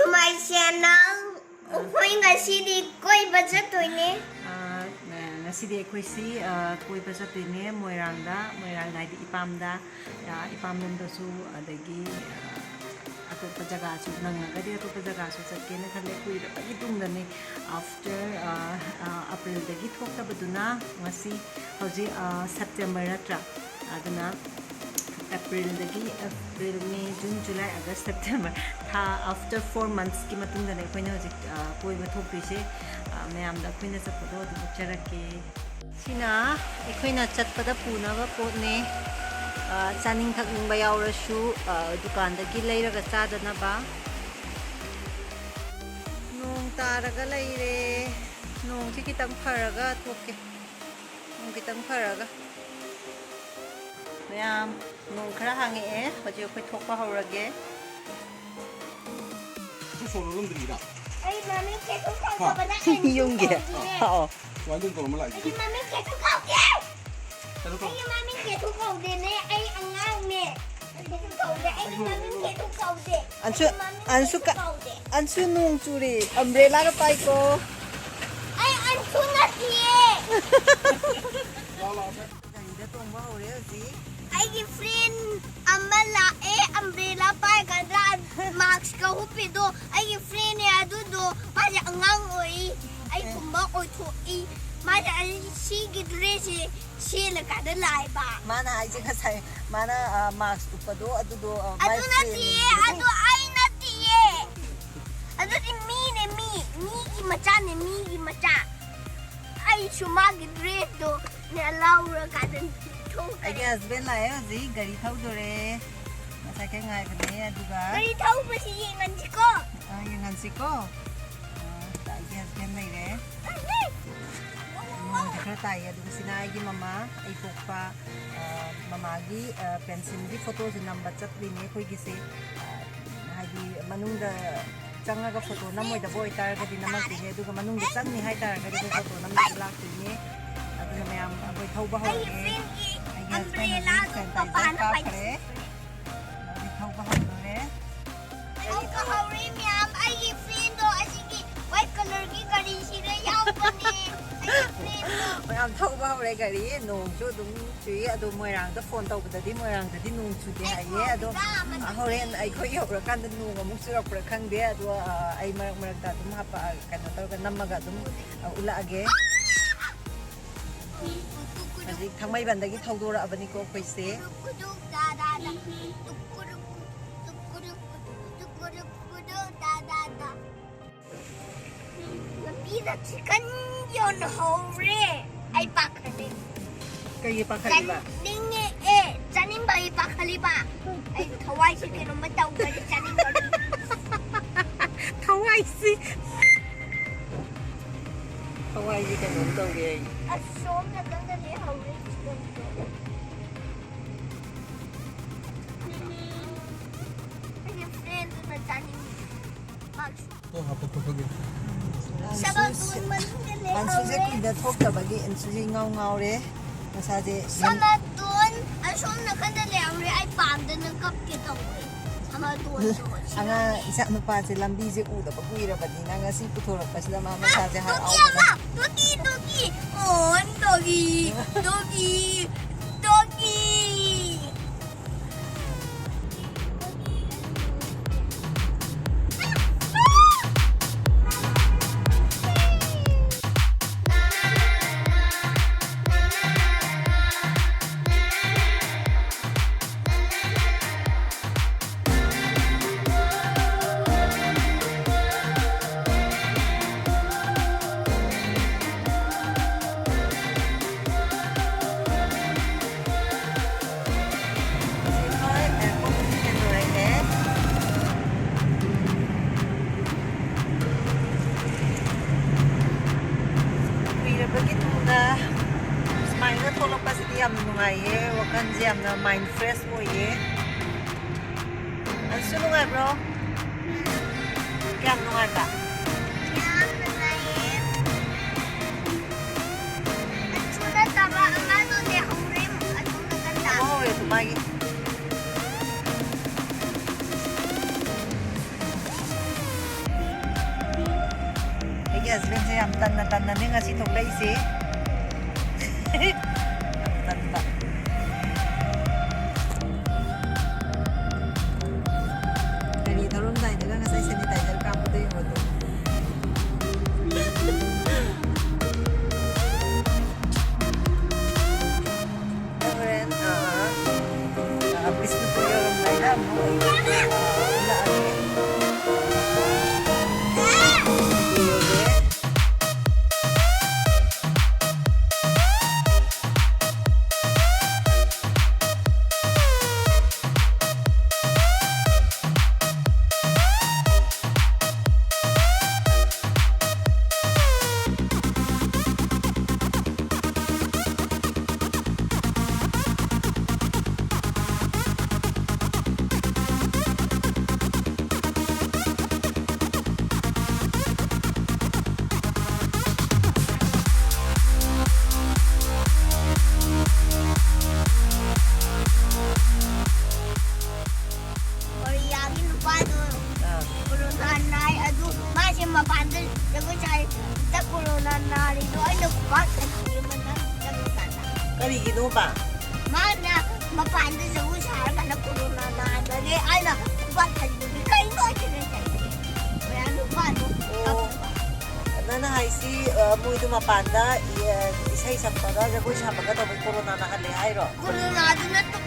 to my channel. Ukoy nga sidi koy budget to ini. Ngasidi akoisi koi ba chatine Moirangda haidi ipamda ipamnamdasu adagi atopa jaga su nangagadi atopa jaga su chatkena khale kuira bagi tungdani after April dagi thoktabaduna ngasi hoji September natra aduna April, May, June, July, August, September. After 4 months, ki matunda na ikoy na hojik koi ba thokpise mayam da ikoy na chapado adu charake. Sina ikoy na chatpada puna ba pot ne chaning thakning ba yaurashu dukan da gi leiraga chadana ba. Nong taraga leire. Nong si kitang pharaga thokke. Nong kitang pharaga. Mayam nung khara hangi hoji koi thokpa haurage 소로는 들이라. Ay mami keto kau ba na yung ge 완전 또 몰라. Ay mami keto kau ke. Ay mami keto kau de ne ay angang ne. Keto kau de ay mami keto kau de. ansu nung churi umbrella ka pai ko Ay ansu na tiye. ida tongba haure hoji Ay friend amala umbrella pa kadra mask ka hupido ay friend ne adudo pala angang oi ay kumba oi thoi mara si gidre si la kada lai ba mana ai je sai mana mask upado adudo adu na tiye adu ay na tiye adu ti mi ki macha ay suma gidre do ne laura kada ai ge husband la hoji gari thau dore masa ke ngai bane aduga Ay thau ba si yengan si ko yang han siko ta ge husband lai re khara tai adu sina ai gi mama ai pokpa mama gi pencil gi photo ji number chat ri ne koi gi se haidi manung da changa ga photo namoi da boy tar ga di namak ti ne du ga manung da chang ni hai tar ga di photo nam ni lak ti ne adu me am boy thau ba ho ay ge friend ki ai ge umbrella husband ko pa na pa re ai thau ba ho re ay ka hawri mi am ay friend do asigi white color ki gari si re yaw pa ni ay friend do mayam thau ba ho re gari nong chu dum chui adu Moirang da phone tau da di Moirang da di nong chu de ai ye adu horen ai khoi yok ra kan da nong amu surak pra khang de adu ai marak da dum ha pa kan tau ga namaga dum ula age Aji thangmai ban da gi thau dora abani ko khoi se kuduk da tukuduk da Nabi da chicken yon hawri ay pakali kai pa khali ba Ninge janin ba ipakali ba ay kawai si kino mataw ba janin ba thawai si thawai ji kan nom tau ge asom na ganda le hawri chicken ay friend na janin Max 또 하고 또 거기. Sabadun man gale ansu je hawri ki da thok ta ba gi ansu je ngau re masa je Sabadun asom na ganda le hawri ay pam da na kap ke tawri Sabadun anga isa no pa je lambi je u da ba kuira ba ni nga si puthora pa sila ma masa je har au Dogi on dogi Smile na tholok pa si yam nungai ye wakan jam na mind fresh mo ye ansu nungai bro kyam nungai ba hore tumagi ꯅꯅꯦ ꯉꯁꯤ ꯊꯣꯛꯂꯛꯏꯁꯦ ꯇꯟꯕ ꯒꯥꯔꯤ ꯊꯧꯔꯝꯗꯥꯏꯗꯒ ꯉꯁꯥꯏ sanitizer ꯀꯥꯞꯄꯗꯣ ꯌꯦꯡꯉꯣꯗꯣ ꯍꯣꯔꯦꯟ ꯕꯤꯁꯅꯨꯄꯨꯔ ꯌꯧꯔꯝꯗꯥꯏꯗ ꯑꯃꯨꯛ ꯎꯜꯂꯛꯑꯒꯦ Moirangin nupado. Nanay adu masih mapandal jago cai tak nari do ay nagkubat at naman na nagkata. Karigino ba? Mana mapandal jago cai ka na nanay ay na kubat at naman kayo no kinasay. Kaya nupado. Nanahay si Muido Mapanda isa-isang para jago siya pagkatapos corona na kalihay ro. Coronado na to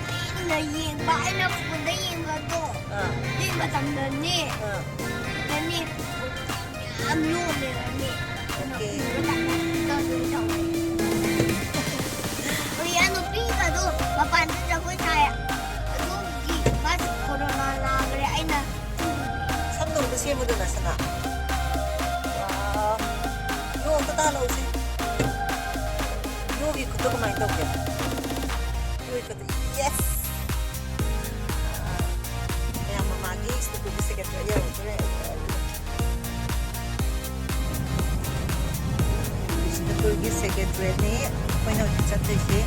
na yung ba ay napunta yung gato. Di matanda ni. Nani. Amlo ni nani. Okay. Uy, ano pita do? Mapanda jago cai. Adu gi mas corona na gre ay na. Samnong ba siya mo doon nasa na? Wow. Yung tatalaw siya. Yung ikuto kumain daw yan. Yung ikuto. Yes! Kaya mamagis. Nagpupisigat na yun. Nagpupisigat secretary ni may nagchatay siya.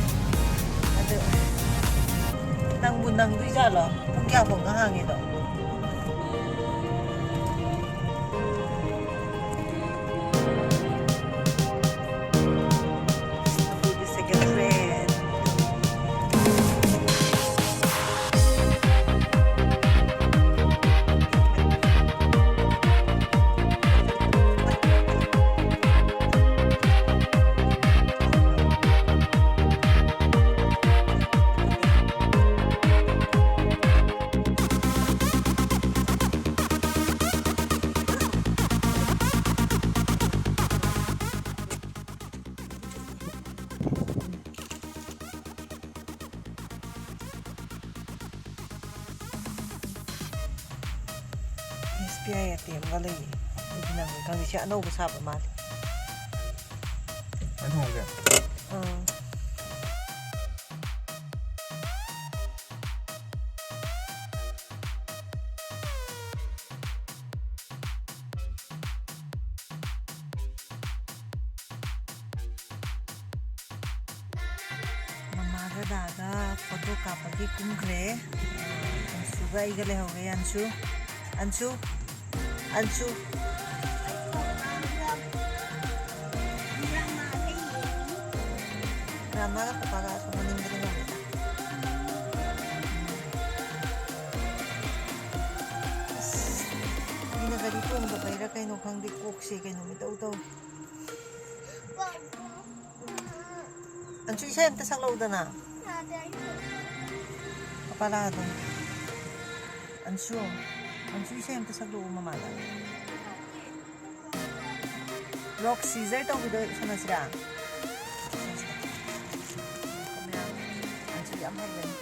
Nang bunang doon siya lo. Kung kaya mo nga hangin do. SBI ATM ga lay. Hindi na kami siya anong usap mal. Ano nga? Mamagadaga photo kapagi kumgre. Suga igale ho gaya Anshu. Anshu. Anshu. Drama ka papaga sa maning ginawa. Hindi na gali po ang babayra kayo nung kang di kuksi kayo nung itaw-taw. Anshu isa yung tasang lauda na. Kapala doon. Anshu. Anshu isa yung tasang loob mamala. Rock Caesar daw video isa na sila. Anshu yung may ganyan.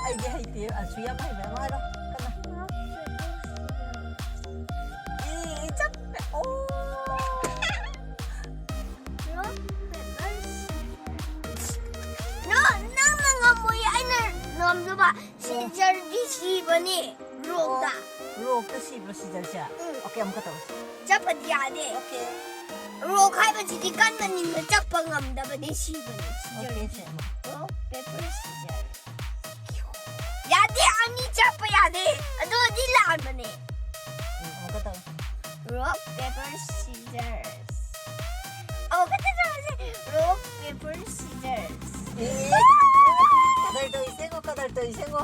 Ay, di hay tiyo. Anshu yung may ganyan. Mga Sijar di siba ni Roga. Roga si siya. Okay, ang katawas. Dapat yade. Okay. Rock ꯍꯥꯏꯕꯁꯤꯗꯤ ꯀꯟꯕꯅꯤꯅ ꯆꯠꯄ ꯉꯝꯗꯕꯗꯤ ꯁꯤꯕꯅꯤ Okay, same. Rock paper scissor 야돼 아니 잡아야 돼 너니 라면에 Kata. rock paper scissors kata sama rock paper scissors Kadar to isengo.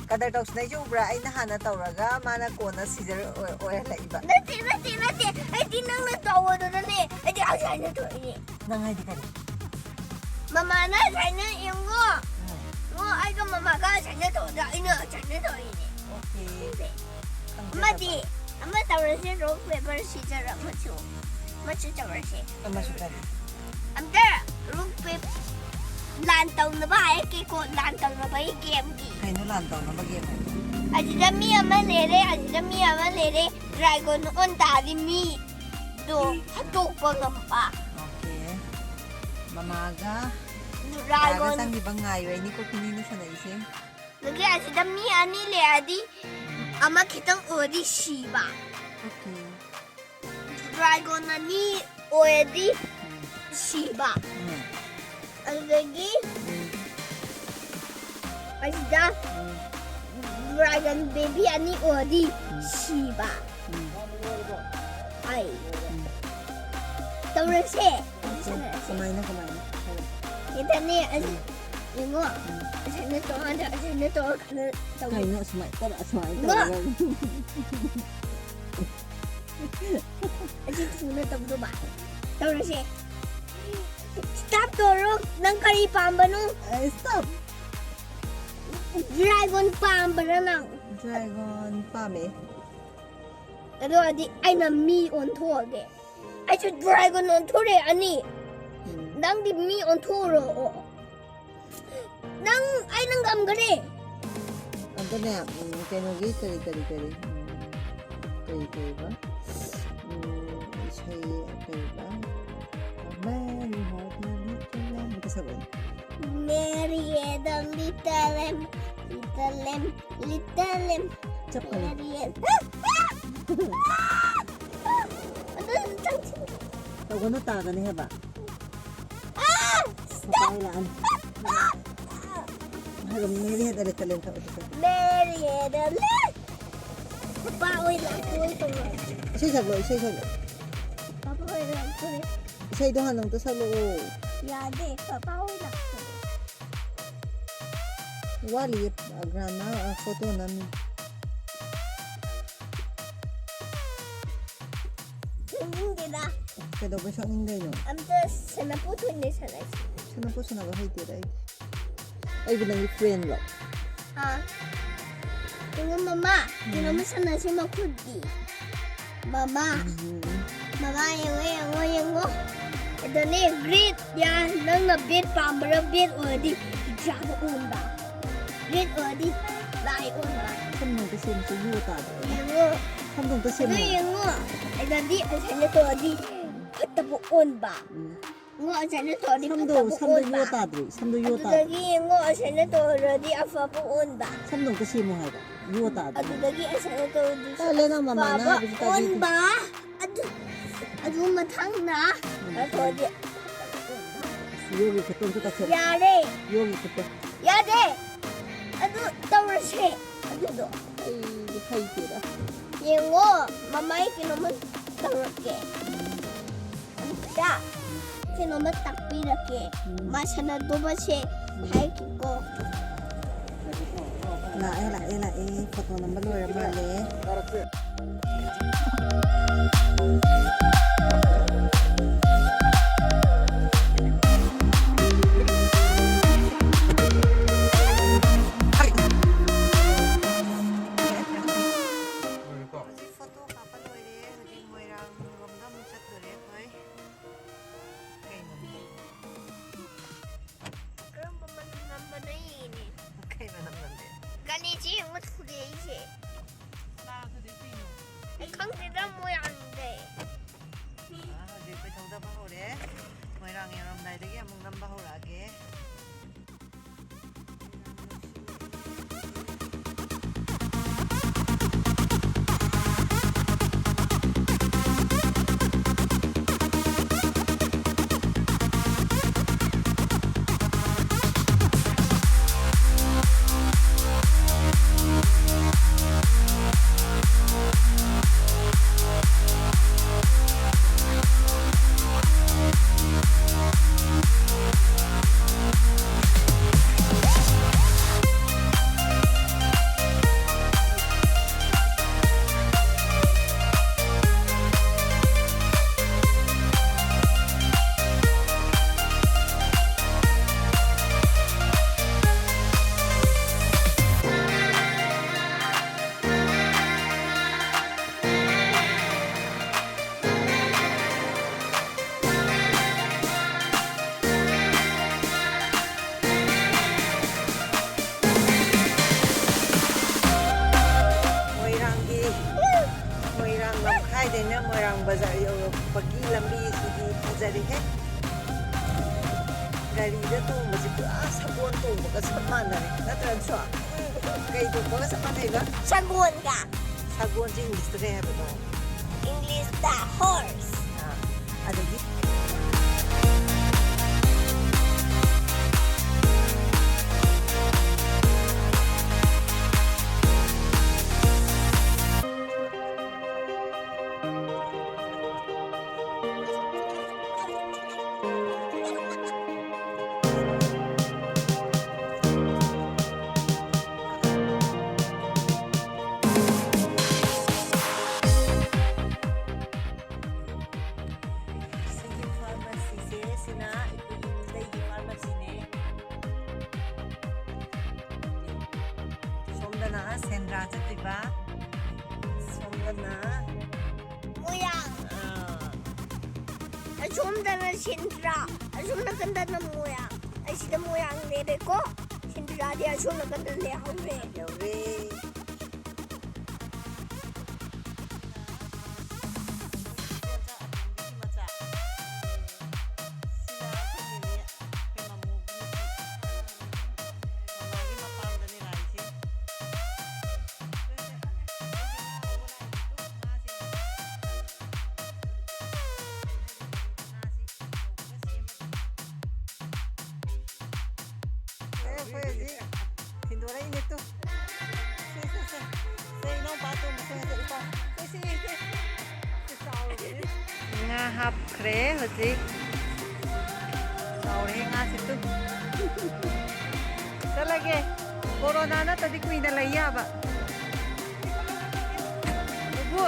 Kadar to na jubra ay nahana tawraga mana kona scissor oil la iba. nati ay di nang natawa na ne ay di asay na to ini Nangay di kani. mama na asay na yung ngo ay ka mama ka asay na to da ina asay na to ini Okay. mati ama tawra si rock paper scissors machu tawra si Masukad. amta rock paper lantaw na ba ay kiko lantaw na ba yung game gi Kay no lantaw na bagay mo. Ajida mi ama lere dragon on dari mi do hatok pa ngampa Okay. Mamaga. dragon Sang di bang ngayo ay ni ko pinino sa naising. lagi ajida mi ani le adi ama kitang odi shiba Okay. dragon na ni odi shiba lagi ajida dragon baby ani odi shiba ay tawra se Kumain na. kita ni Ingo, sana to ada, sana to tahu. Kay no sumay tara sumay Nga. tara. Aji sana tahu tu ba? Tahu na siya. Stop toro, nang kari pamba nung Ay stop. dragon pamba na nang. Dragon pame. Ado adi ay na mi on toge. Ay so dragon on tore ani. Nang di mi on toro. Nang ay nang gam gare. Ano na kaya kari. Kari ba? Isay kari ba? Very hard na little lamb. Magkasabay. Mary Adam little lamb. Chop ka na. Mary Adam. Ano Tawag na taga niya ba? Stop! Kapailaan. Haram nilihat ada kalian ka ito. Mary Adam. Papaoy lang ko ito. Isay saglo. Papaoy lang ko. Isay dohan lang to sa loob. Yade, papaoy lang ko. Wali grana photo namin. Hindi na. Kaya daw ba siyang ingay no? Amtas, sana po ito hindi sana. Sana po sa nagahay tiray. Ay bilang yung friend lo. Ha? Tingnan mama. Tingnan mo sana si Makudi. Mama. Mama, yung. Ito na yung great. Yan, nang nabit pa. Marabit o di. Diyan unda. Great o di. Lai unda. Samnong kasi mo sa yuta. Yung. Samnong kasi Ito mo. yung ngo. Ay dadi, ay sana to di. Patabuon ba? Ngo, ay sana to di Samdo patabuon ba? yuta dri. Samdo Ito yuta. dagi yung ngo, ay sana to di afabuon ba? Samnong kasi mo ha. Yuta Ito dri. dagi, ay sana to di. Tali na mama na. Babaon ba? Ado matang na. Ito di. Yogi kitong kita sir. Yare. Yogi kita. Yare. Ado tawar siya. Ado do. Ay hay tira. Yung ngo, mamay kinuman tawar ke. Siya. Kinuman takpira ke. Masana do ba siya? Hay ko. La foto ng balor bale. Foto ka pa loire, hindi Moirang ramdam sa tore hoy. Kay no. Kaya naman na yun eh. Kay na naman din. Ganiti yung matuli siya. Ay kang tira mo yan de. Di pa itaw da bahore. Moirang yung ramdam dagi among nambahor age. ꯒꯥꯔꯤꯗ ꯇꯣꯡꯕꯁꯤ ꯄꯨꯔꯥ ꯁꯒꯣꯜ ꯇꯣꯡꯕꯒ ꯆꯞ ꯃꯥꯟꯅꯔꯦ ꯅꯠꯇ꯭ꯔꯁꯨ ꯀꯩ ꯇꯣꯡꯕꯒ ꯆꯞ ꯃꯥꯟꯅꯩꯕ ꯁꯒꯣꯜꯒ ꯁꯒꯣꯜꯁꯤ ꯏꯪꯂꯤꯁꯇ ꯀꯩ ꯍꯥꯏꯕꯅꯣ ꯏꯪꯂꯤꯁꯇ horse ꯑꯗꯒꯤ ꯁꯦꯟꯗ꯭ꯔꯥ ꯆꯠꯇꯣꯏꯕ ꯁꯣꯝꯗꯅ ꯃꯣꯏꯔꯥꯡ ꯑꯁꯣꯝꯗꯅ ꯁꯦꯟꯗ꯭ꯔꯥ ꯑꯁꯣꯝ ꯅꯥꯀꯟꯗꯅ ꯃꯣꯏꯔꯥꯡ ꯑꯁꯤꯗ ꯃꯣꯏꯔꯥꯡ ꯂꯩꯔꯦꯀꯣ ꯁꯦꯟꯗ꯭ꯔꯥꯗꯤ ꯑꯁꯣꯝ ꯅꯥꯀꯟꯗ ꯂꯩꯍꯧꯔꯦ ꯌꯧꯔꯦ ꯊꯤꯟꯗꯣꯔꯛꯏꯅꯦ ꯇꯨ ꯁꯦ ꯏꯅꯥꯎꯄꯥ ꯇꯣꯡꯕꯁꯦ ꯏꯄꯥ ꯉꯥ ꯍꯥꯞꯈ꯭ꯔꯦ ꯍꯧꯖꯤꯛ ꯆꯥꯎꯔꯦ ꯉꯥꯁꯤ ꯇꯨ ꯆꯠꯂꯒꯦ ꯀꯣꯔꯣꯅꯥ ꯅꯠꯇꯗꯤ ꯀꯨꯏꯅ ꯂꯩ ꯌꯥꯕ ꯕꯨꯕꯨ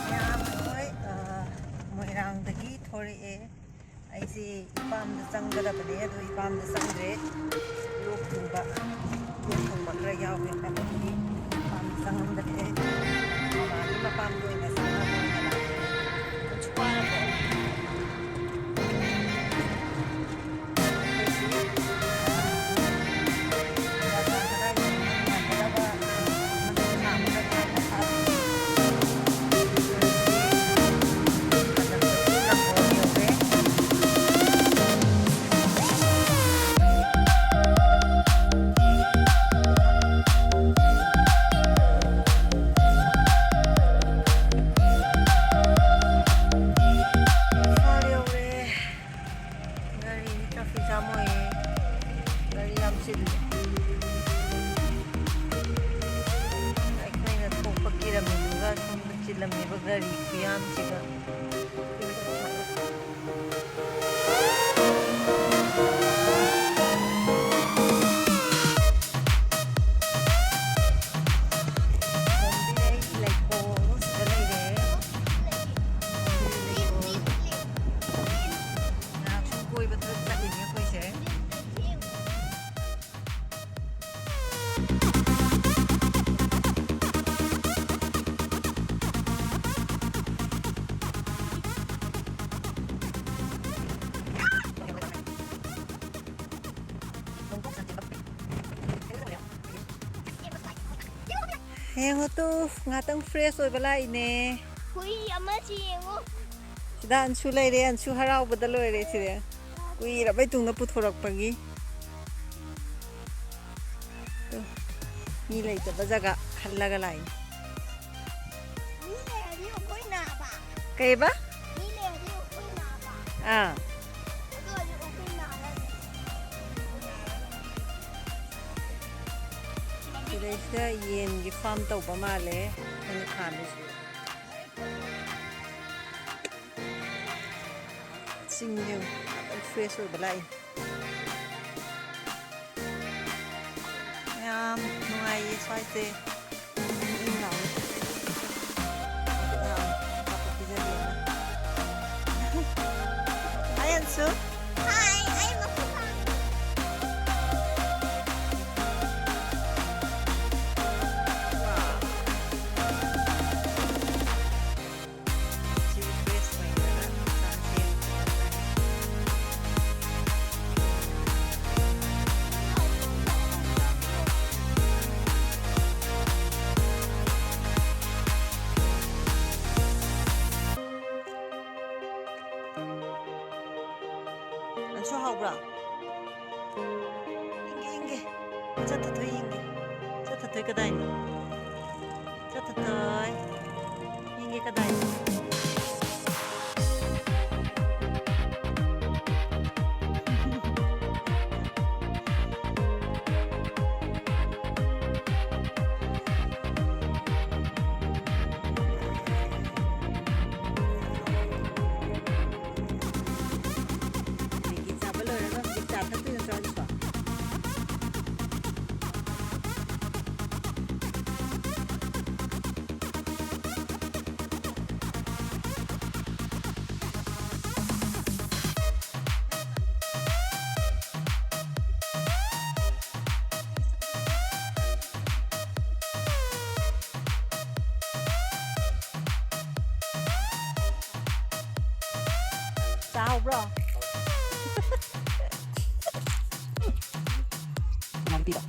ꯃꯌꯥꯝ ꯑꯩꯈꯣꯏ ꯃꯣꯏꯔꯥꯡꯗꯒꯤ ꯊꯣꯔꯛꯑꯦ ꯑꯩꯁꯦ ꯏꯄꯥꯝꯗ ꯆꯪꯒꯗꯕꯅꯦ ꯑꯗꯣ ꯏꯄꯥꯝꯗ ꯆꯪꯗ꯭ꯔꯦ ꯂꯣꯛ ꯊꯨꯡꯕ ꯈꯔ ꯌꯥꯎꯋꯦ ꯍꯥꯏꯕꯗꯤ ꯏꯄꯥꯝꯗ ꯆꯪꯉꯝꯗ꯭ꯔꯦ ꯃꯃꯥꯒꯤ ꯃꯄꯥꯝꯗ ꯑꯣꯏꯅ ꯆꯪꯉꯒ ꯑꯣꯏꯅ ꯂꯥꯛꯑꯦ ꯆꯤꯜꯂꯝꯃꯤꯕ ꯒꯥꯔꯤ ꯈꯨꯌꯥꯝꯁꯤꯒ ꯀꯣꯏꯕ ꯆꯠꯂꯤꯅꯦ ꯑꯩꯈꯣꯏꯁꯦ ꯌꯦꯡꯉꯣ ꯇꯨ ꯉꯥꯛꯇꯪ ꯐ꯭ꯔꯦꯁ ꯑꯣꯏꯕ ꯂꯥꯛꯏꯅꯦ ꯍꯨꯏ ꯑꯃꯁꯤ ꯌꯦꯡꯉꯣ ꯁꯤꯗ ꯑꯟꯁꯨ ꯂꯩꯔꯦ ꯑꯟꯁꯨ ꯍꯔꯥꯎꯕꯗ ꯂꯣꯏꯔꯦ ꯁꯤꯗ ꯀꯨꯏꯔꯕꯩ ꯇꯨꯡꯗ ꯄꯨꯊꯣꯔꯛꯄꯒꯤ ꯃꯤ ꯂꯩꯇꯕ ꯖꯒꯥ ꯈꯜꯂꯒ ꯂꯥꯛꯏꯅꯦ ꯃꯤ ꯂꯩꯔꯗꯤ ꯑꯩꯈꯣꯏ ꯅꯥꯕ ꯀꯩꯕ ꯃꯤ ꯂꯩꯔꯗꯤ ꯑꯩꯈꯣꯏ ꯅꯥꯕ ꯑꯥ ꯑꯗꯨ ꯑꯣꯏꯔꯗꯤ ꯑꯩꯈꯣꯏ ꯅꯥꯔꯅꯤ ꯁꯤꯗꯩꯁꯤꯗ ꯌꯦꯟꯒꯤ ꯐꯥꯔꯝ ꯇꯧꯕ ꯃꯥꯜꯂꯦ ꯑꯩꯅ ꯈꯥꯝꯃꯤꯁꯦ ꯆꯤꯡ ꯌꯦꯡꯉꯨ ꯉꯥꯛꯇꯪ ꯐ꯭ꯔꯦꯁ ꯑꯣꯏꯕ ꯂꯥꯛꯏ ꯌꯥꯝ ꯅꯨꯡꯉꯥꯏꯌꯦ ꯁ꯭ꯋꯥꯏꯁꯦ ꯏꯪ ꯂꯥꯎꯏ ꯍꯥꯏ ꯑꯟꯁꯨ ꯍꯥꯏ ꯑꯩ ꯃꯈꯨꯠ ꯅꯪꯁꯨ ꯍꯥꯎꯕ꯭ꯔꯥ ꯌꯦꯡꯒꯦ ꯆꯠꯊꯊꯣꯏ ꯌꯦꯡꯒꯦ ꯆꯠꯊꯊꯣꯏ ꯀꯗꯥꯏꯅꯣ ꯆꯠꯊꯊꯣꯏ ꯌꯦꯡꯒꯦ ꯀꯗꯥꯏꯅꯣ Bro. Mentira.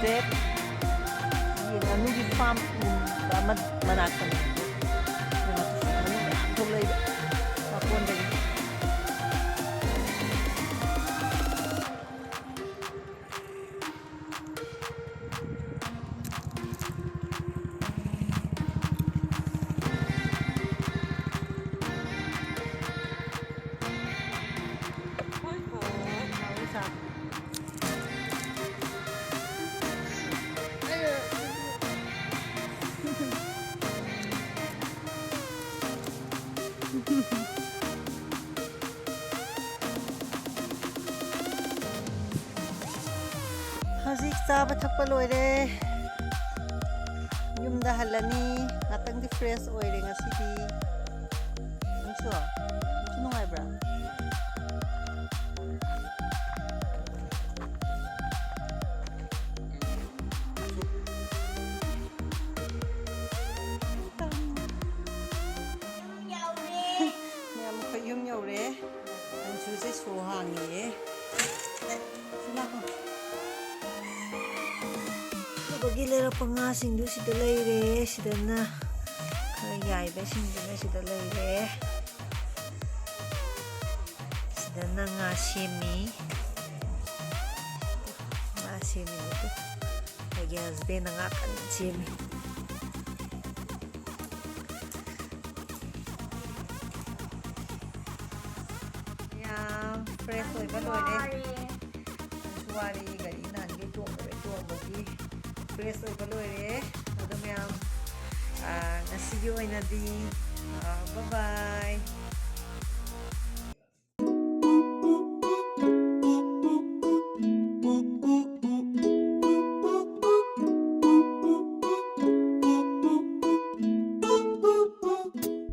Dep yin anu gi farm da manak pa ni anu ya to lay pa pon de Hꯧzik chaba thakpa loire yumda halani ngatang di fresh oire ngasidi nangso nungai bra Mẹ một yum nhau đấy anh chú sẽ số hàng nhỉ Bagilera pa nga singdu sida layre sida na kaya ba singdu na sida layre sida na nga simi nito kaya hasbe na nga kan simi ya fresh oy ba loire suwari gari nan ge tuong bagi fresh oy ba loire adum yam ngasigi oy na di bye bye